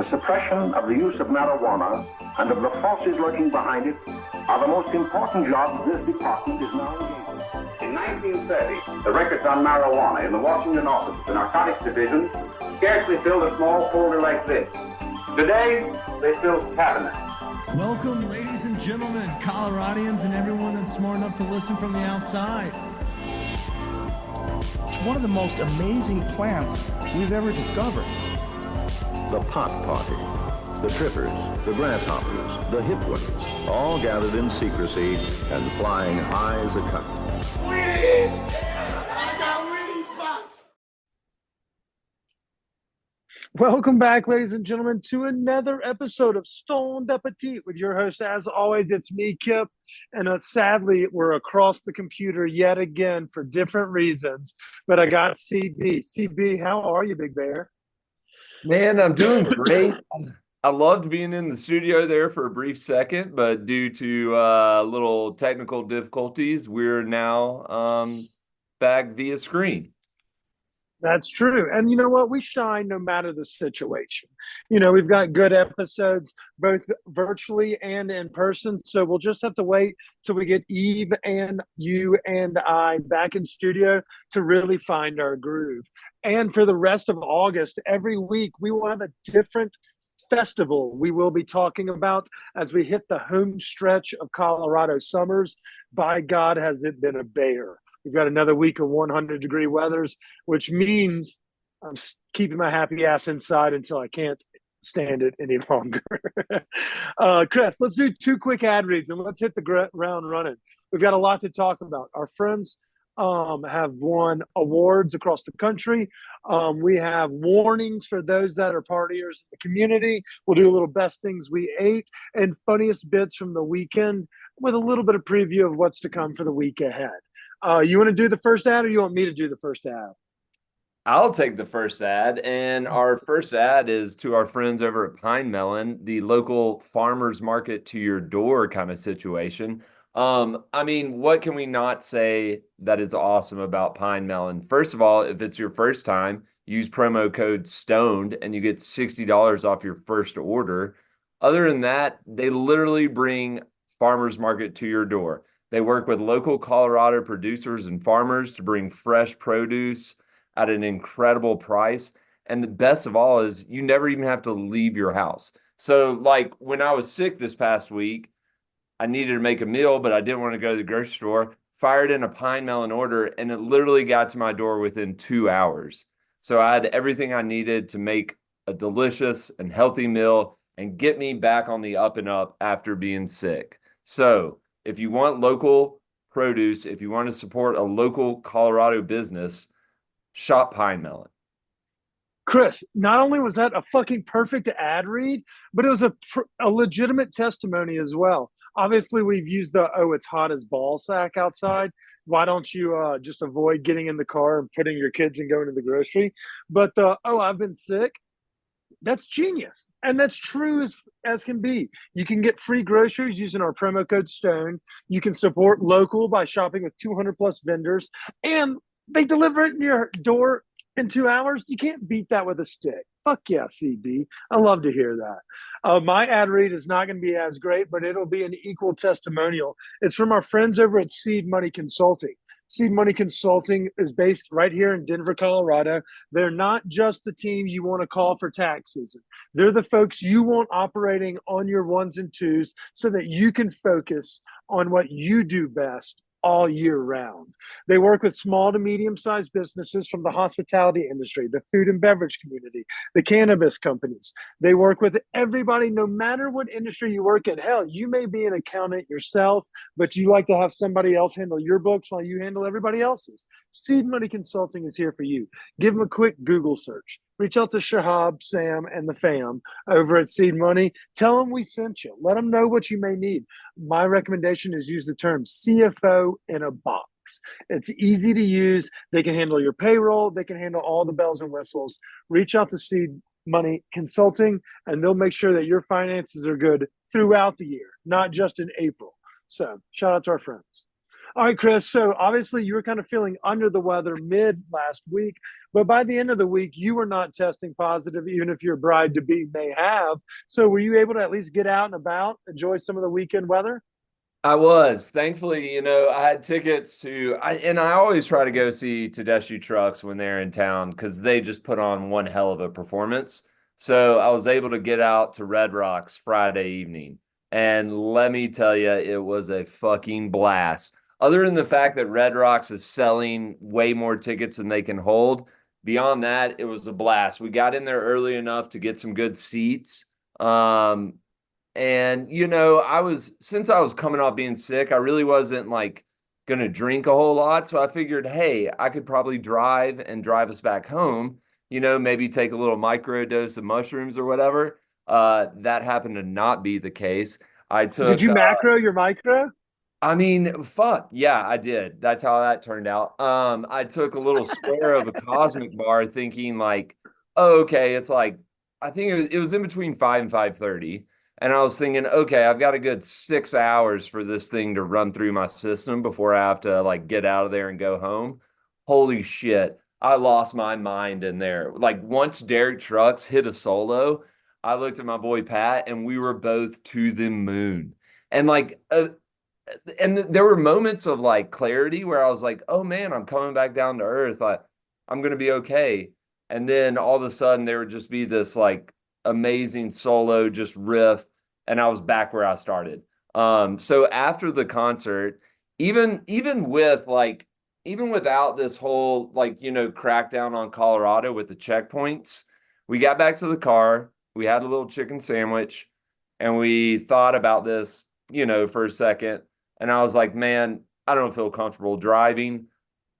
The suppression of the use of marijuana and of the forces lurking behind it are the most important jobs this department is now engaged in. In 1930, the records on marijuana in the Washington office of the Narcotics Division scarcely filled a small folder like this. Today, they fill cabinets. Welcome, ladies and gentlemen, Coloradians and everyone that's smart enough to listen from the outside. One of the most amazing plants we've ever discovered. The pot party, the trippers, the grasshoppers, the hip ones, all gathered in secrecy and flying high as a kite. Wheaties! I got weed pots! Welcome back, ladies and gentlemen, to another episode of Stoned Appetit with your host. As always, it's me, Kip, and sadly, we're across the computer yet again for different reasons, but I got CB. CB, how are you, Big Bear? Man, I'm doing great. I loved being in the studio there for a brief second, but due to little technical difficulties, we're now back via screen. That's true. And you know what? We shine no matter the situation. You know, we've got good episodes, both virtually and in person. So we'll just have to wait till we get Eve and you and I back in studio to really find our groove. And for the rest of August, every week, we will have a different festival we will be talking about as we hit the home stretch of Colorado summers. By God, has it been a bear. We've got another week of 100-degree weathers, which means I'm keeping my happy ass inside until I can't stand it any longer. Chris, let's do 2 quick ad reads and let's hit the ground running. We've got a lot to talk about. Our friends have won awards across the country. We have warnings for those that are partiers in the community. We'll do a little best things we ate and funniest bits from the weekend with a little bit of preview of what's to come for the week ahead. You want to do the first ad or you want me to do the first ad? I'll take the first ad. And our first ad is to our friends over at PINE MELON, the local farmers market to your door kind of situation. I mean, what can we not say that is awesome about PINE MELON? First of all, if it's your first time, use promo code STONED and you get $60 off your first order. Other than that, they literally bring farmers market to your door. They work with local Colorado producers and farmers to bring fresh produce at an incredible price. And the best of all is you never even have to leave your house. So like when I was sick this past week, I needed to make a meal, but I didn't want to go to the grocery store, fired in a PINE MELON order, and it literally got to my door within 2 hours. So I had everything I needed to make a delicious and healthy meal and get me back on the up and up after being sick. So if you want local produce, if you want to support a local Colorado business, shop PINE MELON. Chris, not only was that a fucking perfect ad read, but it was a legitimate testimony as well. Obviously, we've used the, it's hot as ball sack outside. Why don't you just avoid getting in the car and putting your kids and going to the grocery? But I've been sick. That's genius. And that's true as can be. You can get free groceries using our promo code STONE. You can support local by shopping with 200 plus vendors. And they deliver it in your door in 2 hours. You can't beat that with a stick. Fuck yeah, CB. I love to hear that. My ad read is not going to be as great, but it'll be an equal testimonial. It's from our friends over at Seed Money Consulting. Seed Money Consulting is based right here in Denver, Colorado. They're not just the team you want to call for tax season. They're the folks you want operating on your ones and twos so that you can focus on what you do best all year round. They work with small to medium-sized businesses from the hospitality industry, the food and beverage community, the cannabis companies. They work with everybody, no matter what industry you work in. Hell, you may be an accountant yourself, but you like to have somebody else handle your books while you handle everybody else's. Seed Money Consulting is here for you. Give them a quick Google search. Reach out to Shahab, Sam, and the fam over at Seed Money. Tell them we sent you. Let them know what you may need. My recommendation is use the term CFO in a box. It's easy to use. They can handle your payroll. They can handle all the bells and whistles. Reach out to Seed Money Consulting, and they'll make sure that your finances are good throughout the year, not just in April. So shout out to our friends. All right, Chris. So obviously you were kind of feeling under the weather mid last week, but by the end of the week, you were not testing positive, even if your bride to be may have. So were you able to at least get out and about, enjoy some of the weekend weather? I was. Thankfully, I had tickets and I always try to go see Tedeschi Trucks when they're in town because they just put on one hell of a performance. So I was able to get out to Red Rocks Friday evening. And let me tell you, it was a fucking blast. Other than the fact that Red Rocks is selling way more tickets than they can hold, beyond that, it was a blast. We got in there early enough to get some good seats. And since I was coming off being sick, I really wasn't like gonna drink a whole lot. So I figured, hey, I could probably drive us back home, maybe take a little micro dose of mushrooms or whatever. That happened to not be the case. I Did took you macro your micro? I mean, fuck, yeah, I did. That's how that turned out. I took a little square of a cosmic bar thinking like, oh, okay, it's like I think it was in between 5 and 5:30. And I was thinking, okay, I've got a good 6 hours for this thing to run through my system before I have to like get out of there and go home. Holy shit. I lost my mind in there. Like once Derek Trucks hit a solo, I looked at my boy Pat and we were both to the moon. And there were moments of like clarity where I was like, oh man, I'm coming back down to earth. I'm going to be okay. And then all of a sudden there would just be this like amazing solo, just riff. And I was back where I started. So after the concert, even without this whole like, crackdown on Colorado with the checkpoints, we got back to the car, we had a little chicken sandwich and we thought about this, for a second. And I was like, man, I don't feel comfortable driving.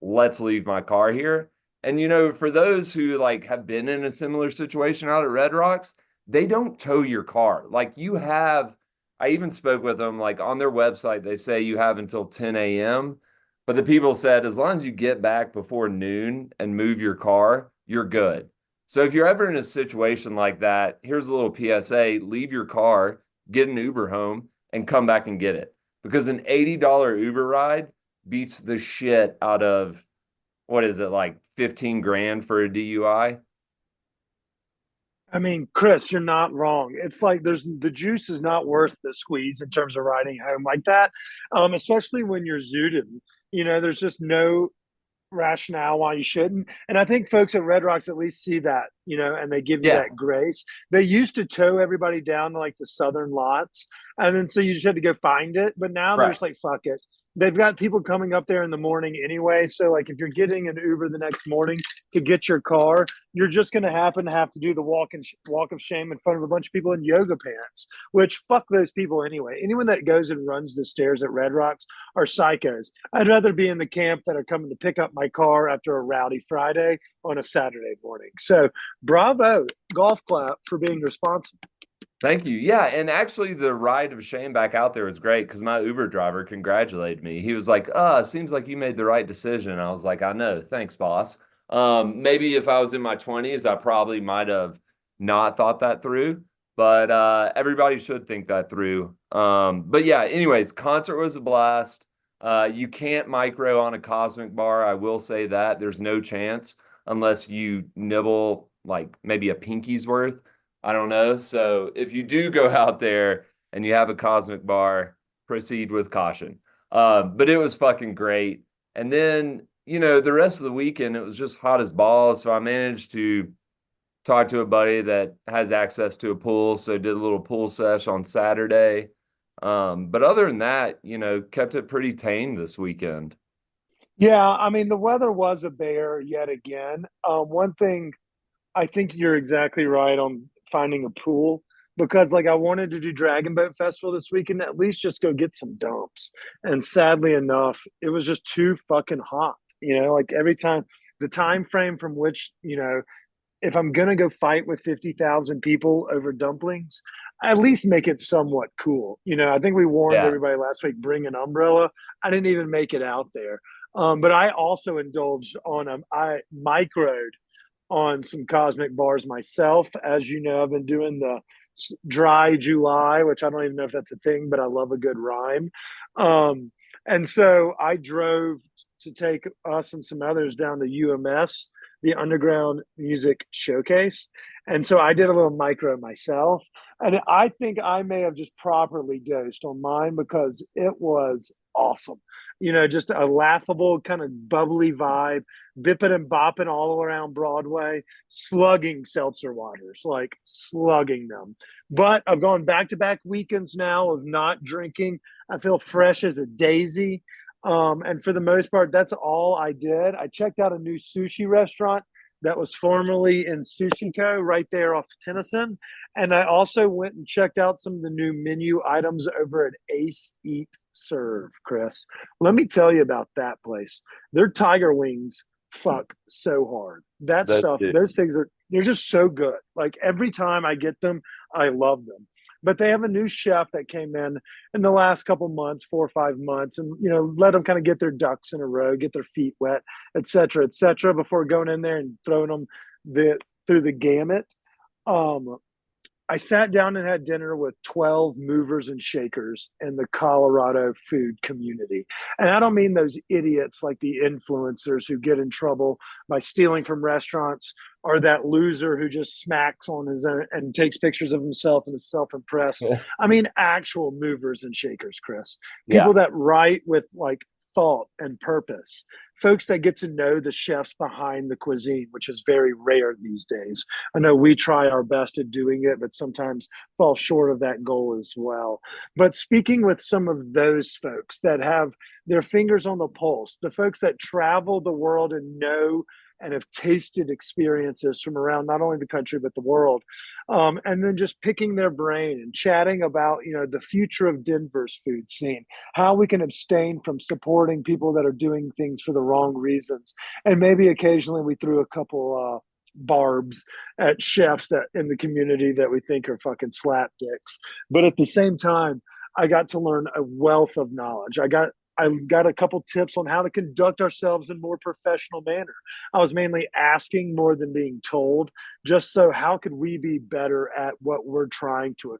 Let's leave my car here. And, for those who like have been in a similar situation out at Red Rocks, they don't tow your car. Like I even spoke with them, like on their website, they say you have until 10 a.m. But the people said, as long as you get back before noon and move your car, you're good. So if you're ever in a situation like that, here's a little PSA, leave your car, get an Uber home and come back and get it. Because an $80 Uber ride beats the shit out of, what is it, like 15 grand for a DUI? I mean, Chris, you're not wrong. It's like the juice is not worth the squeeze in terms of riding home like that, especially when you're zooted. There's just no rationale why you shouldn't. And I think folks at Red Rocks at least see that, and they give you Yeah, that grace. They used to tow everybody down to like the southern lots, and then so you just had to go find it. But now right. there's like, fuck it. They've got people coming up there in the morning anyway. So like if you're getting an Uber the next morning to get your car, you're just going to have to do the walk of shame in front of a bunch of people in yoga pants, which fuck those people anyway. Anyone that goes and runs the stairs at Red Rocks are psychos. I'd rather be in the camp that are coming to pick up my car after a rowdy Friday on a Saturday morning. So bravo, golf clap for being responsible. Thank you. Yeah, and actually the ride of shame back out there was great because my Uber driver congratulated me. He was like, seems like you made the right decision. I was like, I know. Thanks, boss. Maybe if I was in my 20s, I probably might have not thought that through, but everybody should think that through. But yeah, anyways, concert was a blast. You can't micro on a cosmic bar. I will say that. There's no chance unless you nibble like maybe a pinky's worth. I don't know. So if you do go out there and you have a cosmic bar, proceed with caution. But it was fucking great. And then, the rest of the weekend, it was just hot as balls. So I managed to talk to a buddy that has access to a pool. So did a little pool sesh on Saturday. But other than that, kept it pretty tame this weekend. Yeah, I mean, the weather was a bear yet again. One thing I think you're exactly right on finding a pool because like I wanted to do Dragon Boat Festival this weekend, at least just go get some dumps. And sadly enough, it was just too fucking hot. Like every time the time frame from which, if I'm gonna go fight with 50,000 people over dumplings, at least make it somewhat cool. I think we warned Yeah. everybody last week, bring an umbrella. I didn't even make it out there. But I also indulged on I microed on some cosmic bars myself. As you know, I've been doing the dry July, which I don't even know if that's a thing, but I love a good rhyme. And so I drove to take us and some others down to UMS, the Underground Music Showcase. And so I did a little micro myself. And I think I may have just properly dosed on mine because it was awesome. Just a laughable, kind of bubbly vibe, bipping and bopping all around Broadway, slugging seltzer waters, like slugging them. But I've gone back to back weekends now of not drinking. I feel fresh as a daisy. And for the most part, that's all I did. I checked out a new sushi restaurant that was formerly in Sushiko right there off Tennyson. And I also went and checked out some of the new menu items over at Ace Eat Serve, Chris. Let me tell you about that place. Their tiger wings fuck so hard. That's stuff, it. Those things they're just so good. Like every time I get them, I love them. But they have a new chef that came in the last couple months, 4 or 5 months, and let them kind of get their ducks in a row, get their feet wet, et cetera, before going in there and throwing them through the gamut. I sat down and had dinner with 12 movers and shakers in the Colorado food community. And I don't mean those idiots like the influencers who get in trouble by stealing from restaurants, or that loser who just smacks on his own and takes pictures of himself and is self-impressed. Yeah. I mean, actual movers and shakers, Chris. People that write with like thought and purpose. Folks that get to know the chefs behind the cuisine, which is very rare these days. I know we try our best at doing it, but sometimes fall short of that goal as well. But speaking with some of those folks that have their fingers on the pulse, the folks that travel the world and know and have tasted experiences from around not only the country but the world, and then just picking their brain and chatting about the future of Denver's food scene, how we can abstain from supporting people that are doing things for the wrong reasons, and maybe occasionally we threw a couple barbs at chefs that in the community that we think are fucking slapdicks. But at the same time, I got to learn a wealth of knowledge. I got a couple tips on how to conduct ourselves in a more professional manner. I was mainly asking more than being told, just so how could we be better at what we're trying to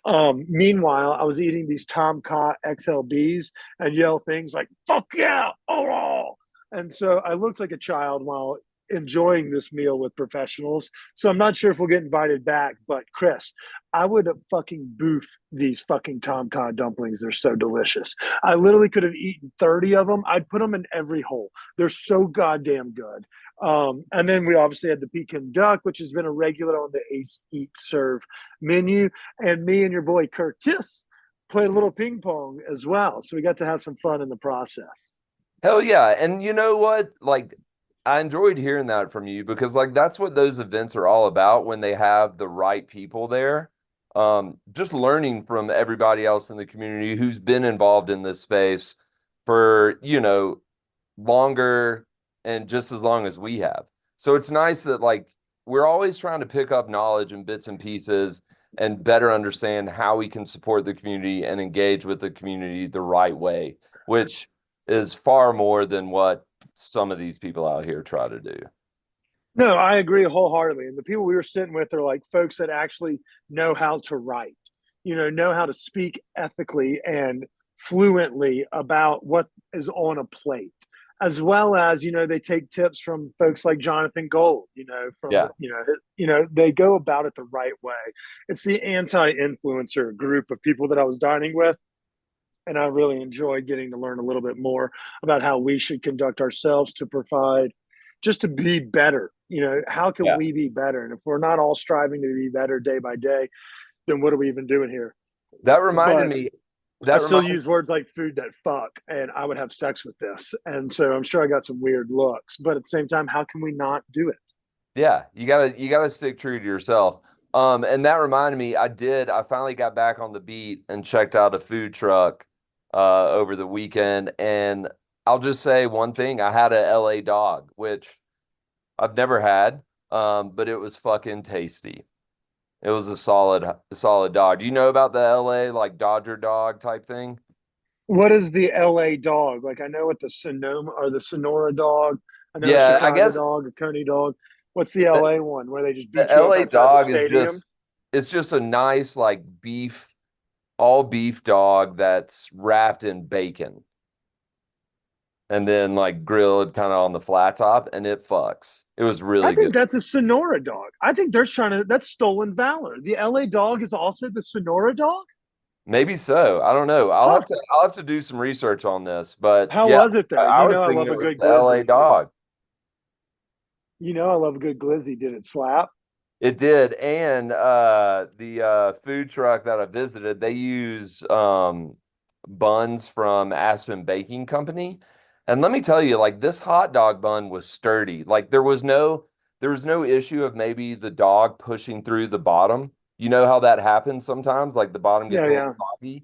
accomplish? Meanwhile, I was eating these Tom Kha XLBs and yell things like, fuck yeah, oh. And so I looked like a child while enjoying this meal with professionals. So I'm not sure if we'll get invited back, but Chris, I would have fucking boof these fucking Tom Kha dumplings. They're so delicious. I literally could have eaten 30 of them. I'd put them in every hole. They're so goddamn good. And then we obviously had the pecan duck, which has been a regular on the Ace Eat Serve menu. And me and your boy Curtis played a little ping pong as well. So we got to have some fun in the process. Hell yeah. And you know what? Like, I enjoyed hearing that from you because like that's what those events are all about when they have the right people there. Just learning from everybody else in the community who's been involved in this space for, longer and just as long as we have. So it's nice that like we're always trying to pick up knowledge and bits and pieces and better understand how we can support the community and engage with the community the right way, which is far more than what some of these people out here try to do. No, I agree wholeheartedly. And the people we were sitting with are like folks that actually know how to write, know how to speak ethically and fluently about what is on a plate, as well as, they take tips from folks like Jonathan Gold, they go about it the right way. It's the anti-influencer group of people that I was dining with. And I really enjoyed getting to learn a little bit more about how we should conduct ourselves to provide just to be better. How can we be better? And if we're not all striving to be better day by day, then what are we even doing here? That reminded me. I still use words like food that fuck, and I would have sex with this. And so I'm sure I got some weird looks, but at the same time, how can we not do it? Yeah, you gotta stick true to yourself. And that reminded me, I finally got back on the beat and checked out a food truck over the weekend, and I'll just say one thing. I had a LA dog, which I've never had, but it was fucking tasty. It was a solid dog. Do you know about the LA like Dodger dog type thing? What is the LA dog? Like I know what the Sonoma or the Sonora dog. I know yeah, the Chicago I guess dog, a Coney dog. What's the LA one where they just beat the you LA up outside dog the stadium? it's just a nice like beef all beef dog that's wrapped in bacon and then like grilled kind of on the flat top, and it fucks. It was I really think good. that's a Sonora dog. I think they're trying to. That's stolen valor. The LA dog is also the Sonora dog. Maybe so. I don't know. Huh. I'll have to do some research on this. But How yeah, was it though? I You was know I thinking love it a was good the LA glizzy. dog. You know I love a good glizzy. Did it slap? It did. And the food truck that I visited, they use buns from Aspen Baking Company. And let me tell you, like this hot dog bun was sturdy. Like there was no issue of maybe the dog pushing through the bottom. You know how that happens sometimes, like the bottom gets Yeah, a little yeah.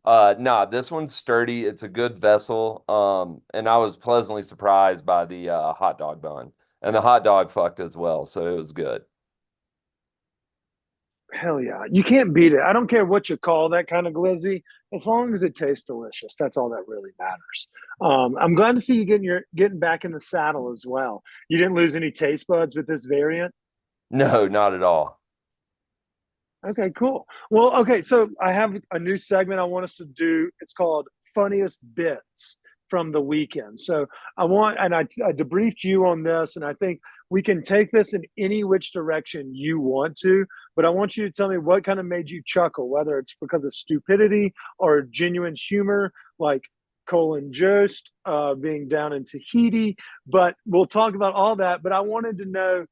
soggy. Nah, this one's sturdy. It's a good vessel. And I was pleasantly surprised by the hot dog bun. And the hot dog fucked as well, so it was good. Hell yeah. You can't beat it. I don't care what you call that kind of glizzy, as long as it tastes delicious. That's all that really matters. I'm glad to see you getting back in the saddle as well. You didn't lose any taste buds with this variant. No, not at all. Okay, cool. Well, okay, so I have a new segment I want us to do. It's called Funniest Bits from the Weekend. So I debriefed you on this, and I think we can take this in any which direction you want to, but I want you to tell me what kind of made you chuckle, whether it's because of stupidity or genuine humor, like Colin Jost being down in Tahiti. But we'll talk about all that. But I wanted to know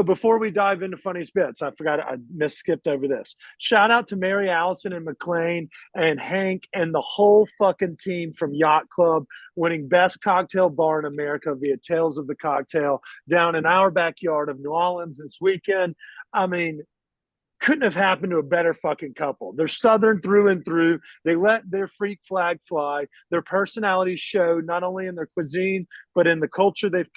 before we dive into funniest bits, I forgot I skipped over this. Shout out to Mary Allison and McLean and Hank and the whole fucking team from Yacht Club winning best cocktail bar in America via Tales of the Cocktail down in our backyard of New Orleans this weekend. I mean, couldn't have happened to a better fucking couple. They're Southern through and through. They let their freak flag fly. Their personalities show not only in their cuisine but in the culture they've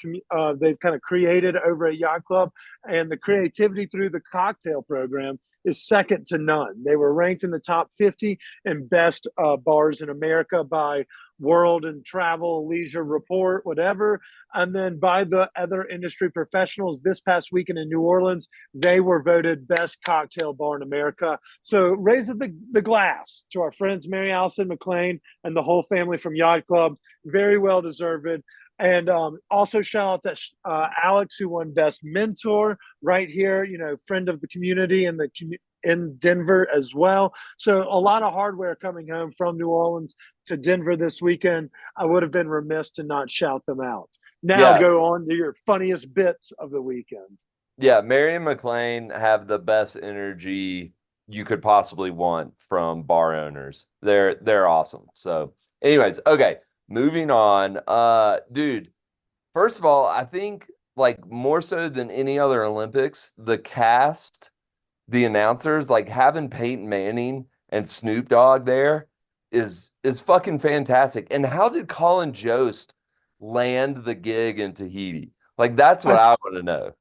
kind of created over at Yacht Club, and the creativity through the cocktail program is second to none. They were ranked in the top 50 and best bars in America by World and Travel, Leisure Report, whatever. And then by the other industry professionals this past weekend in New Orleans, they were voted best cocktail bar in America. So raise the glass to our friends Mary Allison McLean and the whole family from Yacht Club. Very well deserved. And also shout out to Alex, who won Best Mentor right here, friend of the community and in Denver as well. So a lot of hardware coming home from New Orleans to Denver this weekend. I would have been remiss to not shout them out. Now go on to your funniest bits of the weekend. Yeah, Mary and McLean have the best energy you could possibly want from bar owners. They're awesome. So, anyways, okay, moving on. Dude, first of all, I think like more so than any other Olympics, the cast, the announcers, like having Peyton Manning and Snoop Dogg there is fucking fantastic. And how did Colin Jost land the gig in Tahiti? Like that's what I want to know.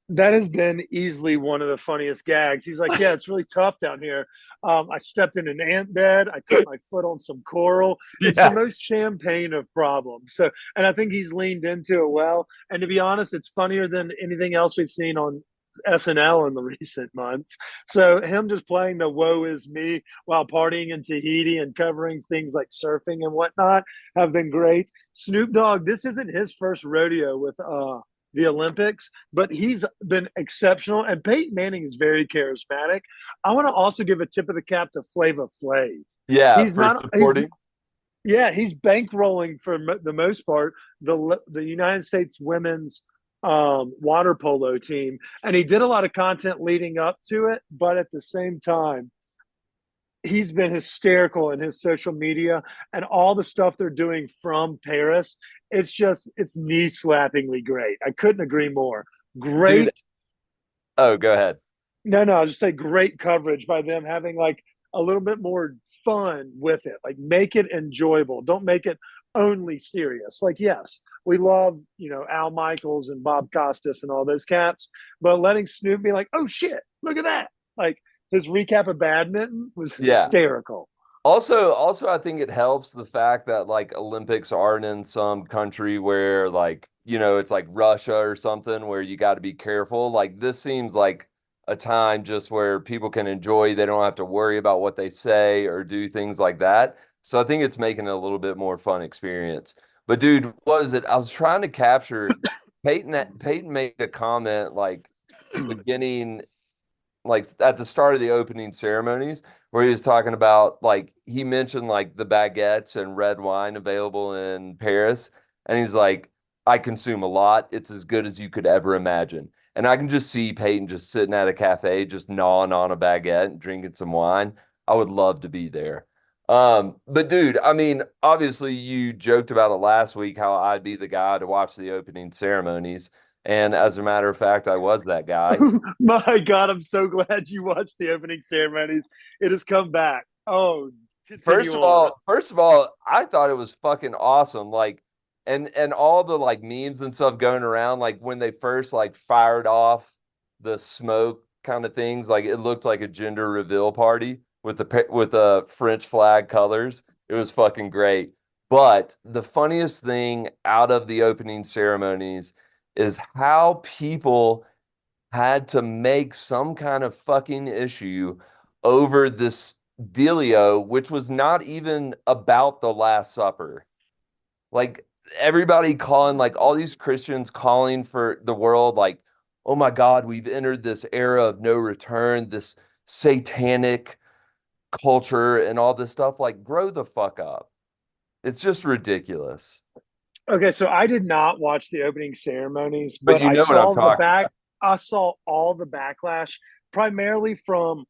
That has been easily one of the funniest gags. He's like, yeah, it's really tough down here. I stepped in an ant bed. I cut my foot on some coral. It's the most champagne of problems. So, and I think he's leaned into it well. And to be honest, it's funnier than anything else we've seen on SNL in the recent months. So him just playing the woe is me while partying in Tahiti and covering things like surfing and whatnot have been great. Snoop Dogg, this isn't his first rodeo with the Olympics, but he's been exceptional. And Peyton Manning is very charismatic. I want to also give a tip of the cap to Flava Flav. Yeah, he's not supporting. He's bankrolling for the most part the United States women's water polo team, and he did a lot of content leading up to it. But at the same time, he's been hysterical in his social media and all the stuff they're doing from Paris. It's knee slappingly great. I couldn't agree more. Great. Dude. Oh, go ahead. No, I'll just say great coverage by them having like a little bit more fun with it. Like make it enjoyable. Don't make it only serious. Like, yes, we love, Al Michaels and Bob Costas and all those cats, but letting Snoop be like, oh shit, look at that. Like his recap of badminton was hysterical. Also, I think it helps the fact that like Olympics aren't in some country where like, it's like Russia or something where you got to be careful. Like this seems like a time just where people can enjoy. They don't have to worry about what they say or do things like that. So I think it's making it a little bit more fun experience. But dude, what is it? I was trying to capture Peyton made a comment like beginning like at the start of the opening ceremonies where he was talking about like he mentioned like the baguettes and red wine available in Paris, and he's like, I consume a lot. It's as good as you could ever imagine. And I can just see Peyton just sitting at a cafe just gnawing on a baguette and drinking some wine. I would love to be there. But dude, I mean, obviously you joked about it last week how I'd be the guy to watch the opening ceremonies. And as a matter of fact, I was that guy. My God, I'm so glad you watched the opening ceremonies. It has come back. Oh, First of all, I thought it was fucking awesome. Like, and all the like memes and stuff going around, like when they first like fired off the smoke kind of things, like it looked like a gender reveal party with the French flag colors. It was fucking great. But the funniest thing out of the opening ceremonies is how people had to make some kind of fucking issue over this dealio, which was not even about the Last Supper. Like everybody calling, like all these Christians calling for the world, like, oh my God, we've entered this era of no return, this satanic culture and all this stuff. Like, grow the fuck up. It's just ridiculous. Okay, so I did not watch the opening ceremonies, But but you I know what I'm saw the talking back. about. I saw all the backlash, primarily from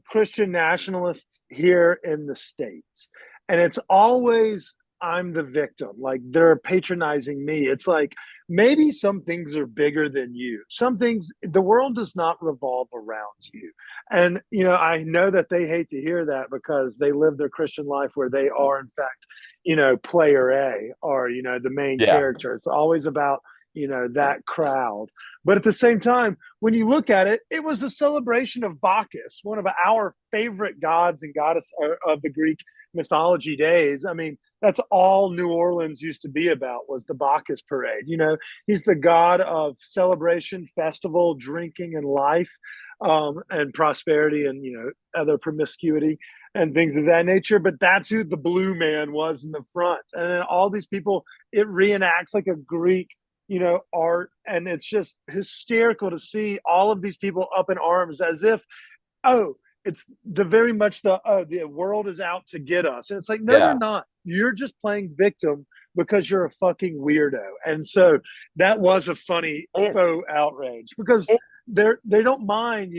Christian nationalists here in the States. And it's always, I'm the victim. Like they're patronizing me. It's like, maybe some things are bigger than you. Some things, the world does not revolve around you. And, I know that they hate to hear that because they live their Christian life where they are, in fact, player A or, the main Yeah. character. It's always about, that crowd. But at the same time, when you look at it, it was the celebration of Bacchus, one of our favorite gods and goddess of the Greek mythology days. I mean, that's all New Orleans used to be about was the Bacchus parade. He's the god of celebration, festival, drinking, and life, and prosperity, and other promiscuity and things of that nature. But that's who the blue man was in the front, and then all these people. It reenacts like a Greek art. And it's just hysterical to see all of these people up in arms as if, oh, it's the very much the world is out to get us. And it's like, no, they're Yeah. not. You're just playing victim because you're a fucking weirdo. And so that was a funny faux outrage because they don't mind,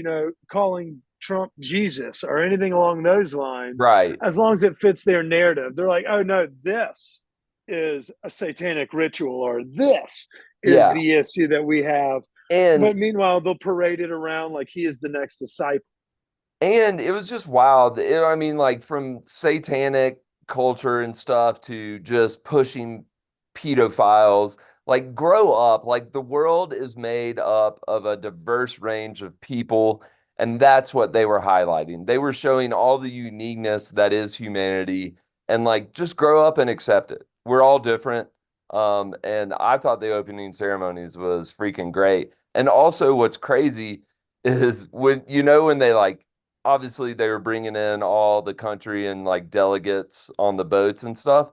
calling Trump Jesus or anything along those lines. Right. As long as it fits their narrative. They're like, oh no, this is a satanic ritual or this is the issue that we have. But meanwhile, they'll parade it around like he is the next disciple. And it was just wild. I mean, like from satanic culture and stuff to just pushing pedophiles, like grow up. Like the world is made up of a diverse range of people. And that's what they were highlighting. They were showing all the uniqueness that is humanity and like just grow up and accept it. We're all different. And I thought the opening ceremonies was freaking great. And also what's crazy is when they like obviously they were bringing in all the country and like delegates on the boats and stuff.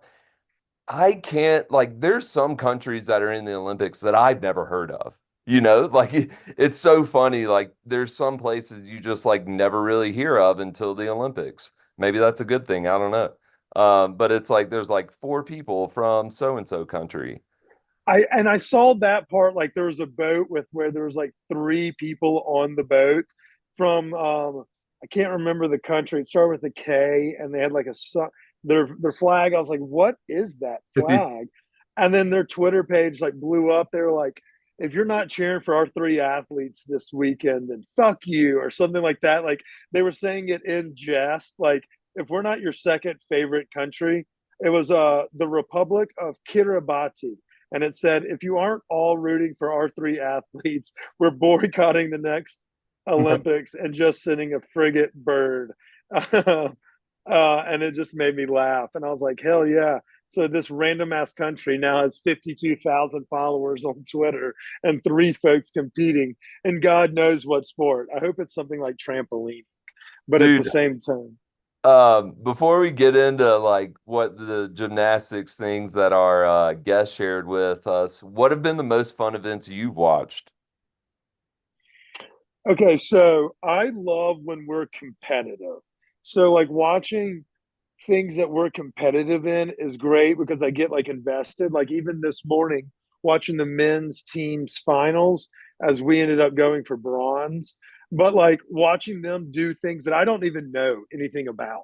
I can't like there's some countries that are in the Olympics that I've never heard of. Like it's so funny. Like there's some places you just like never really hear of until the Olympics. Maybe that's a good thing. I don't know. But it's like there's like 4 people from so and so country. I saw that part. Like there was a boat where there was like 3 people on the boat from I can't remember the country. It started with a K, and they had like their flag. I was like, what is that flag? And then their Twitter page like blew up. They were like, if you're not cheering for our 3 athletes this weekend, then fuck you, or something like that. Like they were saying it in jest. Like if we're not your second favorite country, it was the Republic of Kiribati. And it said, if you aren't all rooting for our 3 athletes, we're boycotting the next Olympics and just sending a frigate bird. And it just made me laugh. And I was like, hell yeah. So this random ass country now has 52,000 followers on Twitter and 3 folks competing in God knows what sport. I hope it's something like trampoline, but at the Dude, same time. before we get into like what the gymnastics things that our guest shared with us, what have been the most fun events you've watched? Okay, so I love when we're competitive. So like watching things that we're competitive in is great because I get like invested. Like even this morning, watching the men's teams finals as we ended up going for bronze. But like watching them do things that I don't even know anything about.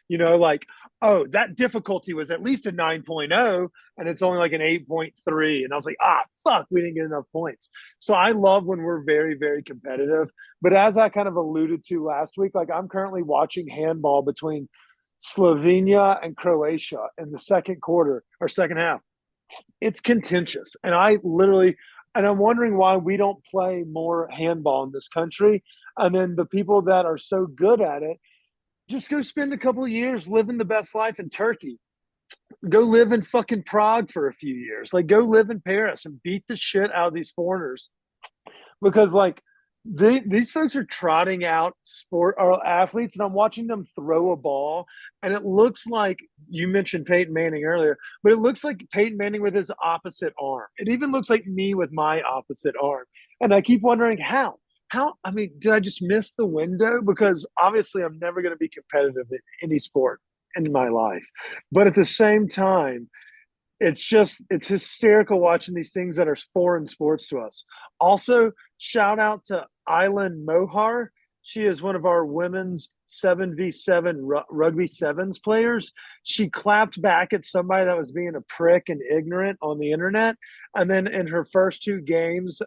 Like, oh, that difficulty was at least a 9.0 and it's only like an 8.3. And I was like, fuck, we didn't get enough points. So I love when we're very, very competitive. But as I kind of alluded to last week, like I'm currently watching handball between Slovenia and Croatia in the second quarter or second half. It's contentious. And I'm wondering why we don't play more handball in this country. And then the people that are so good at it, just go spend a couple of years living the best life in Turkey. Go live in fucking Prague for a few years. Like go live in Paris and beat the shit out of these foreigners. Because like these folks are trotting out sport or athletes, and I'm watching them throw a ball, and it looks like you mentioned Peyton Manning earlier, but it looks like Peyton Manning with his opposite arm. It even looks like me with my opposite arm, and I keep wondering how. I mean, did I just miss the window? Because obviously, I'm never going to be competitive in any sport in my life, but at the same time, it's hysterical watching these things that are foreign sports to us. Also, shout out to Island Mohar. She is one of our women's 7v7 rugby sevens players. She clapped back at somebody that was being a prick and ignorant on the internet. And then in her first 2 games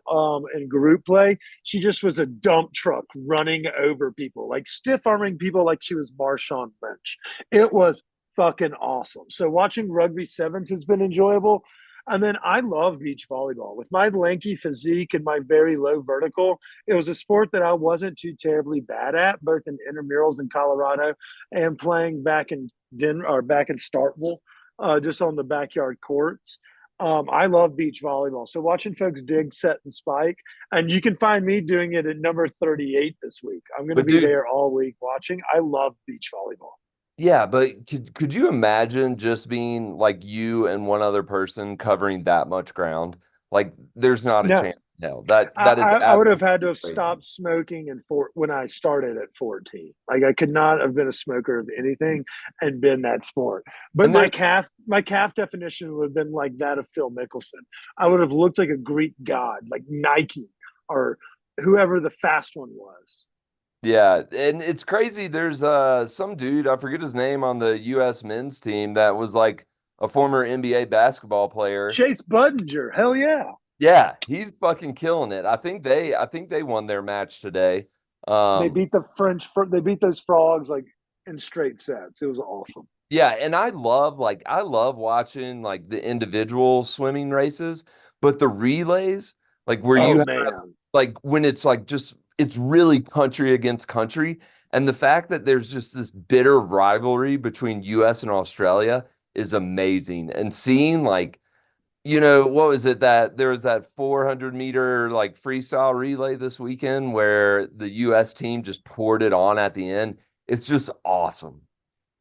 in group play, she just was a dump truck running over people, like stiff arming people like she was Marshawn Lynch. It was fucking awesome. So watching rugby sevens has been enjoyable. And then I love beach volleyball. With my lanky physique and my very low vertical, it was a sport that I wasn't too terribly bad at, both in intramurals in Colorado and playing back in Denver or back in Starkville, just on the backyard courts. I love beach volleyball. So watching folks dig, set, and spike, and you can find me doing it at number 38 this week. I'm going to be there all week watching. I love beach volleyball. Yeah, but could you imagine just being like you and one other person covering that much ground? Like, there's not a chance in hell. That is. I would have had to have crazy. stopped smoking when I started at 14. Like I could not have been a smoker of anything and been that sport. But my calf definition would have been like that of Phil Mickelson. I would have looked like a Greek god, like Nike or whoever the fast one was. Yeah, and it's crazy. There's some dude, I forget his name, on the US men's team that was like a former NBA basketball player. Chase Budinger, hell yeah. Yeah, he's fucking killing it. I think they won their match today. They beat they beat those frogs like in straight sets. It was awesome. Yeah, and I love watching like the individual swimming races, but the relays, like where you have, like when it's like just it's really country against country. And the fact that there's just this bitter rivalry between US and Australia is amazing. And seeing like, what was it that there was that 400-meter like freestyle relay this weekend where the US team just poured it on at the end. It's just awesome.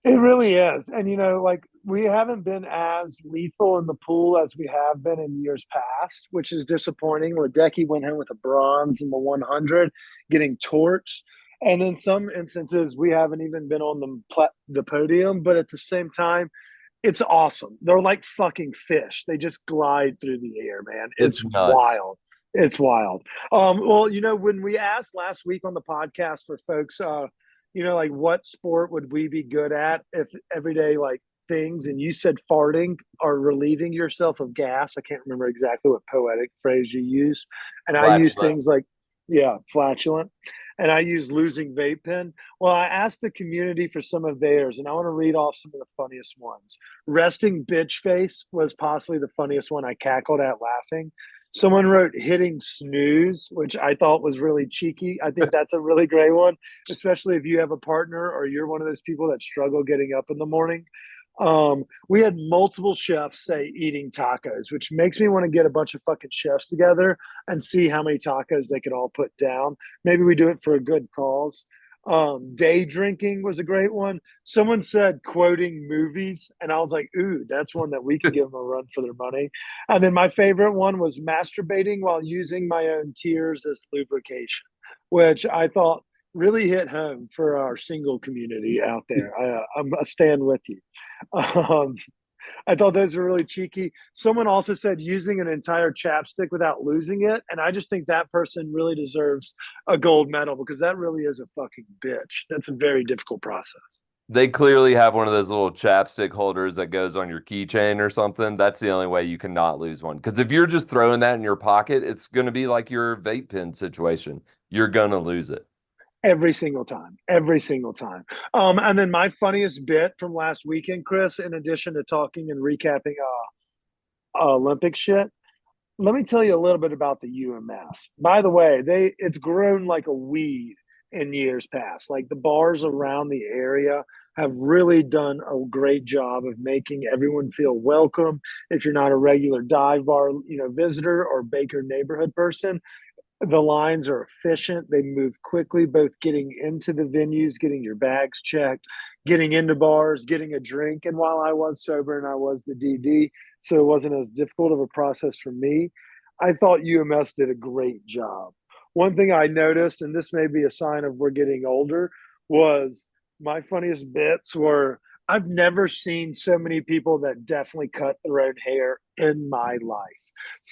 It really is. And, like we haven't been as lethal in the pool as we have been in years past, which is disappointing. Ledecky went home with a bronze in the 100, getting torched. And in some instances, we haven't even been on the podium. But at the same time, it's awesome. They're like fucking fish. They just glide through the air, man. It's wild. It's wild. Well, when we asked last week on the podcast for folks, like what sport would we be good at if everyday like things, and you said farting or relieving yourself of gas. I can't remember exactly what poetic phrase you used. And I use things like, flatulent. And I use losing vape pen. Well, I asked the community for some of theirs, and I want to read off some of the funniest ones. Resting bitch face was possibly the funniest one. I cackled at laughing. Someone wrote hitting snooze, which I thought was really cheeky. I think that's a really great one, especially if you have a partner or you're one of those people that struggle getting up in the morning. We had multiple chefs say eating tacos, which makes me want to get a bunch of fucking chefs together and see how many tacos they could all put down. Maybe we do it for a good cause. Day drinking was a great one. Someone said quoting movies, and I was like, ooh, that's one that we can give them a run for their money. And then my favorite one was masturbating while using my own tears as lubrication, which I thought really hit home for our single community out there. I stand with you. Um, I thought those were really cheeky. Someone also said using an entire chapstick without losing it. And I just think that person really deserves a gold medal because that really is a fucking bitch. That's a very difficult process. They clearly have one of those little chapstick holders that goes on your keychain or something. That's the only way you cannot lose one. Because if you're just throwing that in your pocket, it's going to be like your vape pen situation. You're going to lose it. Every single time, every single time. And then my funniest bit from last weekend, Chris, in addition to talking and recapping Olympic shit, let me tell you a little bit about the UMS. By the way, it's grown like a weed in years past. Like the bars around the area have really done a great job of making everyone feel welcome. If you're not a regular dive bar, visitor or Baker neighborhood person, the lines are efficient. They move quickly, both getting into the venues, getting your bags checked, getting into bars, getting a drink. And while I was sober and I was the DD, so it wasn't as difficult of a process for me, I thought UMS did a great job. One thing I noticed, and this may be a sign of we're getting older, was my funniest bits were I've never seen so many people that definitely cut their own hair in my life.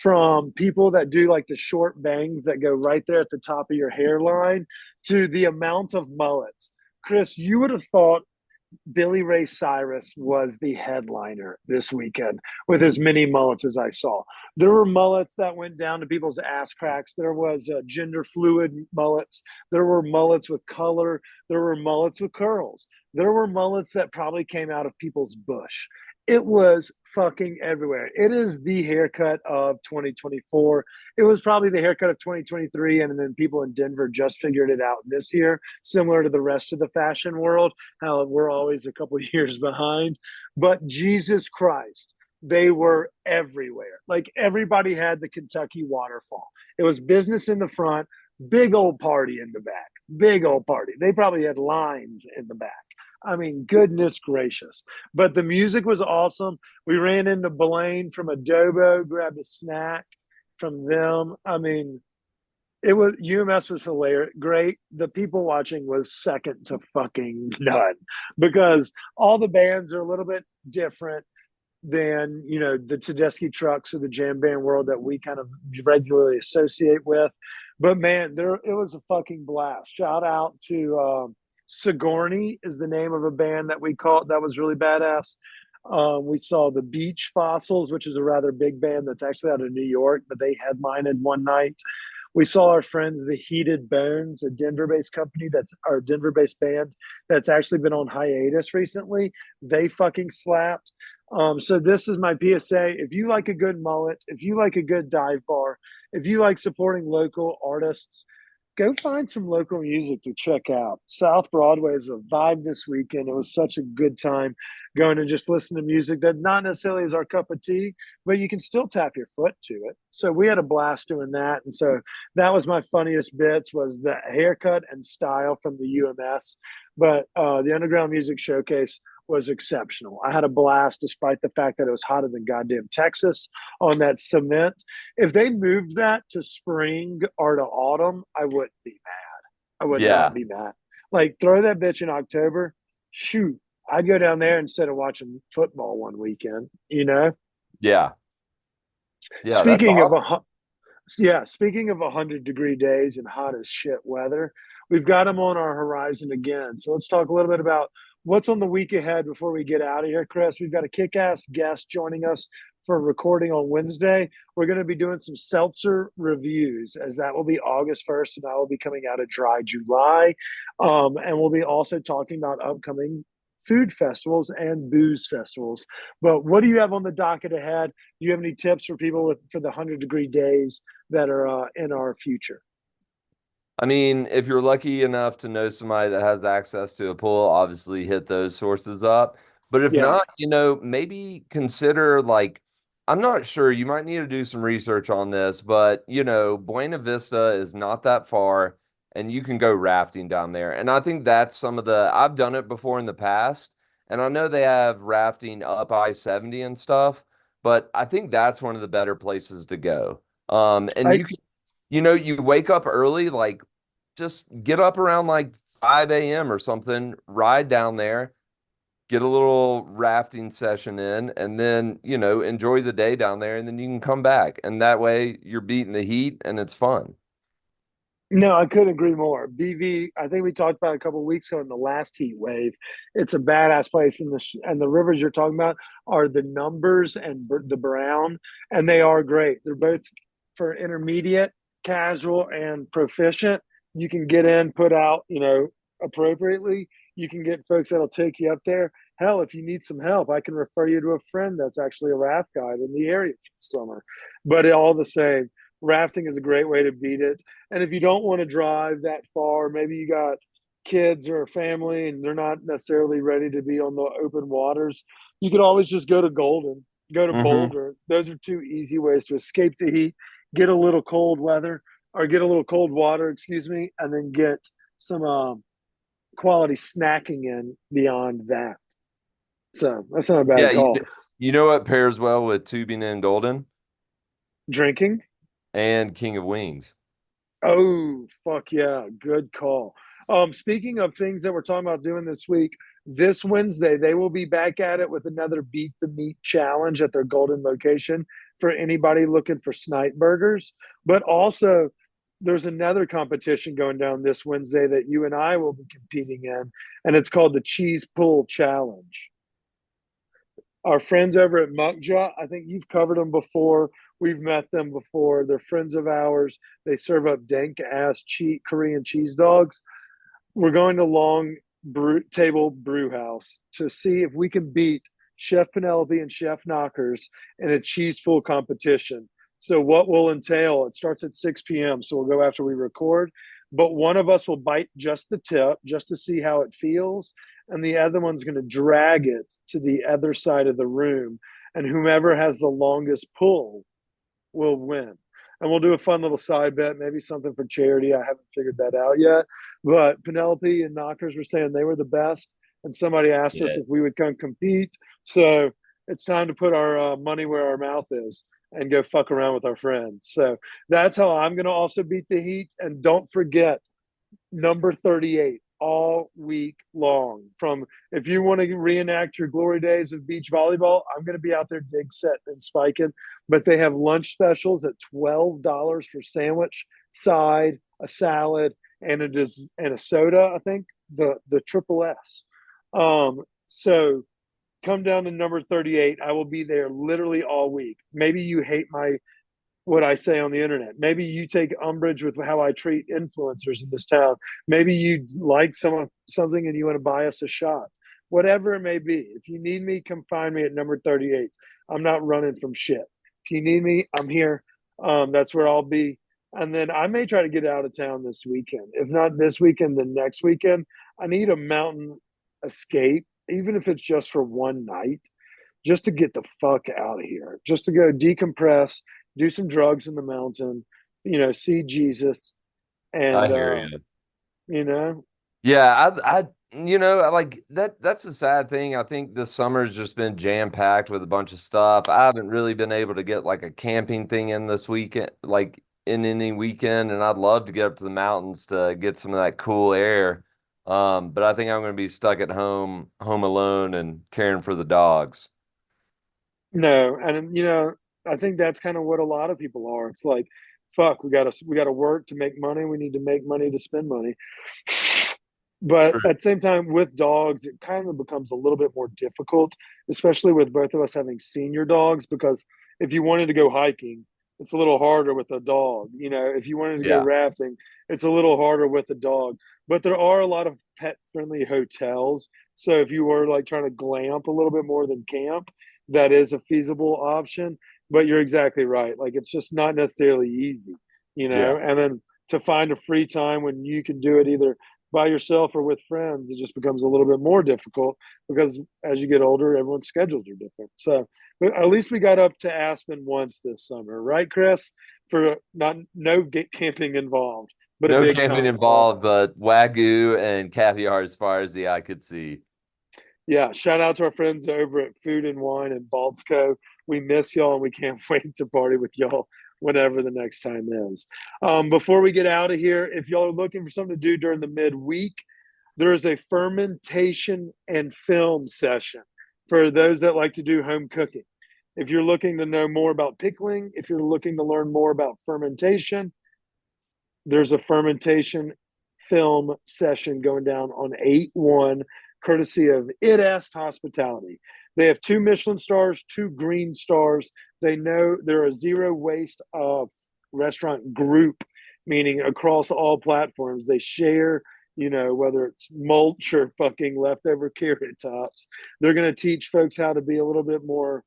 From people that do like the short bangs that go right there at the top of your hairline to the amount of mullets. Chris, you would have thought Billy Ray Cyrus was the headliner this weekend with as many mullets as I saw. There were mullets that went down to people's ass cracks. There was gender fluid mullets. There were mullets with color. There were mullets with curls. There were mullets that probably came out of people's bush. It was fucking everywhere. It is the haircut of 2024. It was probably the haircut of 2023. And then people in Denver just figured it out this year, similar to the rest of the fashion world, how we're always a couple years behind. But Jesus Christ, they were everywhere. Like everybody had the Kentucky waterfall. It was business in the front, big old party in the back, big old party. They probably had lines in the back. I mean, goodness gracious. But the music was awesome. We ran into Blaine from Adobo, grabbed a snack from them. I mean, UMS was hilarious. Great. The people watching was second to fucking none because all the bands are a little bit different than, the Tedeschi Trucks or the jam band world that we kind of regularly associate with. But man, it was a fucking blast. Shout out to, Sigourney is the name of a band that we caught that was really badass. We saw the Beach Fossils, which is a rather big band that's actually out of New York, but they headlined one night. We saw our friends, the Heated Bones, a Denver-based company that's our Denver-based band that's actually been on hiatus recently. They fucking slapped. So this is my PSA. If you like a good mullet, if you like a good dive bar, if you like supporting local artists, go find some local music to check out. South Broadway is a vibe this weekend. It was such a good time going and just listen to music that not necessarily is our cup of tea, but you can still tap your foot to it. So we had a blast doing that. And so that was my funniest bits was the haircut and style from the UMS. But the Underground Music Showcase was exceptional. I had a blast despite the fact that it was hotter than goddamn Texas on that cement. If they moved that to spring or to autumn, I wouldn't be mad. I would not be mad. Like throw that bitch in October. Shoot, I'd go down there instead of watching football one weekend, Yeah. Yeah. Speaking of awesome. speaking of 100-degree days and hot as shit weather, we've got them on our horizon again. So let's talk a little bit about what's on the week ahead before we get out of here, Chris. We've got a kick-ass guest joining us for recording on Wednesday. We're going to be doing some seltzer reviews as that will be August 1st and I will be coming out of Dry July. And we'll be also talking about upcoming food festivals and booze festivals. But what do you have on the docket ahead? Do you have any tips for people for the 100-degree days that are in our future? I mean, if you're lucky enough to know somebody that has access to a pool, obviously hit those sources up. But if Yeah. not, maybe consider like, I'm not sure. You might need to do some research on this, but Buena Vista is not that far and you can go rafting down there. And I think that's I've done it before in the past, and I know they have rafting up I-70 and stuff, but I think that's one of the better places to go. And I you can, you wake up early, like just get up around like 5 a.m. or something, ride down there, get a little rafting session in, and then, enjoy the day down there, and then you can come back. And that way you're beating the heat and it's fun. No, I couldn't agree more. BV, I think we talked about it a couple of weeks ago in the last heat wave. It's a badass place, and the rivers you're talking about are the Numbers and the Brown, and they are great. They're both for intermediate, casual, and proficient. You can get in, put out, appropriately. You can get folks that'll take you up there. Hell, if you need some help, I can refer you to a friend that's actually a raft guide in the area for the summer. But all the same, rafting is a great way to beat it. And if you don't want to drive that far, maybe you got kids or a family and they're not necessarily ready to be on the open waters, you could always just go to Golden, go to Hmm. Boulder. Those are two easy ways to escape the heat, get a little cold weather or get a little cold water, excuse me, and then get some quality snacking in beyond that. So that's not a Yeah, bad call. you know what pairs well with tubing and golden Drinking. and King of Wings. Oh, fuck yeah. Good call. Speaking of things that we're talking about doing this week, this Wednesday, they will be back at it with another Beat the Meat challenge at their Golden location for anybody looking for snipe burgers. But also, there's another competition going down this Wednesday that you and I will be competing in, and it's called the Cheese Pull Challenge. Our friends over at Mukja, I think you've covered them before. We've met them before. They're friends of ours. They serve up dank ass Korean cheese dogs. We're going to Table Brew House to see if we can beat Chef Penelope and Chef Knockers in a cheese pool competition. So what will entail? It starts at 6 p.m. So we'll go after we record. But one of us will bite just the tip just to see how it feels, and the other one's going to drag it to the other side of the room, and whomever has the longest pull will win. And we'll do a fun little side bet, maybe something for charity. I haven't figured that out yet. But Penelope and Knockers were saying they were the best, and somebody asked us Yeah. if we would come compete. So it's time to put our money where our mouth is and go fuck around with our friends. So that's how I'm going to also beat the heat. And don't forget, number 38 all week long. From if you want to reenact your glory days of beach volleyball, I'm going to be out there dig set and spiking. But they have lunch specials at $12 for sandwich, side, a salad, and a soda. I think the triple S. So come down to number 38. I will be there literally all week. Maybe you hate what I say on the internet. Maybe you take umbrage with how I treat influencers in this town. Maybe you like something and you want to buy us a shot. Whatever it may be. If you need me, come find me at number 38. I'm not running from shit. If you need me, I'm here. That's where I'll be. And then I may try to get out of town this weekend. If not this weekend, then next weekend. I need a mountain escape, even if it's just for one night, just to get the fuck out of here, just to go decompress, do some drugs in the mountain, see Jesus, I and hear you. you know, Yeah, like that's a sad thing. I think this summer's just been jam-packed with a bunch of stuff. I haven't really been able to get like a camping thing in this weekend, like in any weekend, and I'd love to get up to the mountains to get some of that cool air. But I think I'm going to be stuck at home alone and caring for the dogs. no, and I think that's kind of what a lot of people are. It's like, fuck, we gotta work to make money. We need to make money to spend money. But True. at the same time, with dogs, it kind of becomes a little bit more difficult, especially with both of us having senior dogs. Because if you wanted to go hiking, it's a little harder with a dog. If you wanted to go Yeah. rafting, it's a little harder with a dog. But there are a lot of pet friendly hotels. So if you were like trying to glamp a little bit more than camp, that is a feasible option. But you're exactly right. Like it's just not necessarily easy. Yeah. And then to find a free time when you can do it either by yourself or with friends, it just becomes a little bit more difficult because as you get older, everyone's schedules are different. So but at least we got up to Aspen once this summer, right, Chris? For no camping involved, but No a big camping time involved, but Wagyu and caviar as far as the eye could see. Yeah, shout out to our friends over at Food and Wine and Baldsco. We miss y'all and we can't wait to party with y'all whenever the next time is. Before we get out of here, if y'all are looking for something to do during the midweek, there is a fermentation and film session for those that like to do home cooking. If you're looking to know more about pickling, if you're looking to learn more about fermentation, there's a fermentation film session going down on 8/1, courtesy of It Est Hospitality. They have 2 Michelin stars, 2 green stars. They know they're a zero waste restaurant group, meaning across all platforms. They share, whether it's mulch or fucking leftover carrot tops. They're going to teach folks how to be a little bit more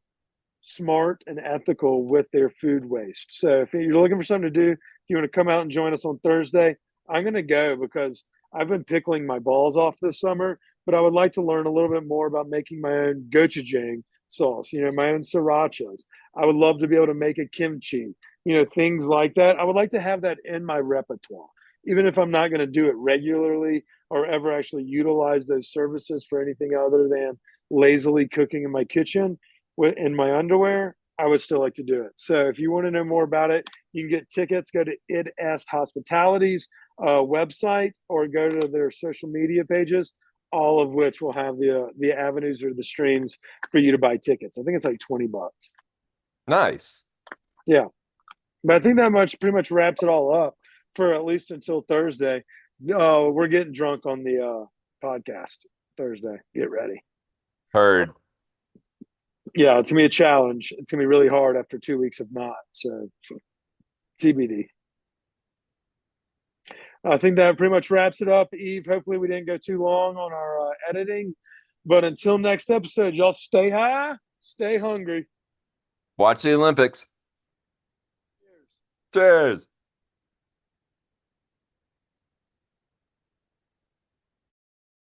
smart and ethical with their food waste. So if you're looking for something to do, if you want to come out and join us on Thursday, I'm going to go because I've been pickling my balls off this summer, but I would like to learn a little bit more about making my own gochujang sauce, my own srirachas. I would love to be able to make a kimchi, things like that. I would like to have that in my repertoire, even if I'm not going to do it regularly or ever actually utilize those services for anything other than lazily cooking in my kitchen in my underwear. I would still like to do it. So if you want to know more about it, you can get tickets, go to It Est Hospitality's website or go to their social media pages, all of which will have the avenues or the streams for you to buy tickets. I think it's like $20. Nice. Yeah. But I think that pretty much wraps it all up for at least until Thursday. We're getting drunk on the podcast Thursday. Get ready. Heard. Yeah, it's going to be a challenge. It's going to be really hard after 2 weeks of not. So TBD. I think that pretty much wraps it up. Eve, hopefully we didn't go too long on our editing. But until next episode, y'all stay high, stay hungry. Watch the Olympics. Cheers.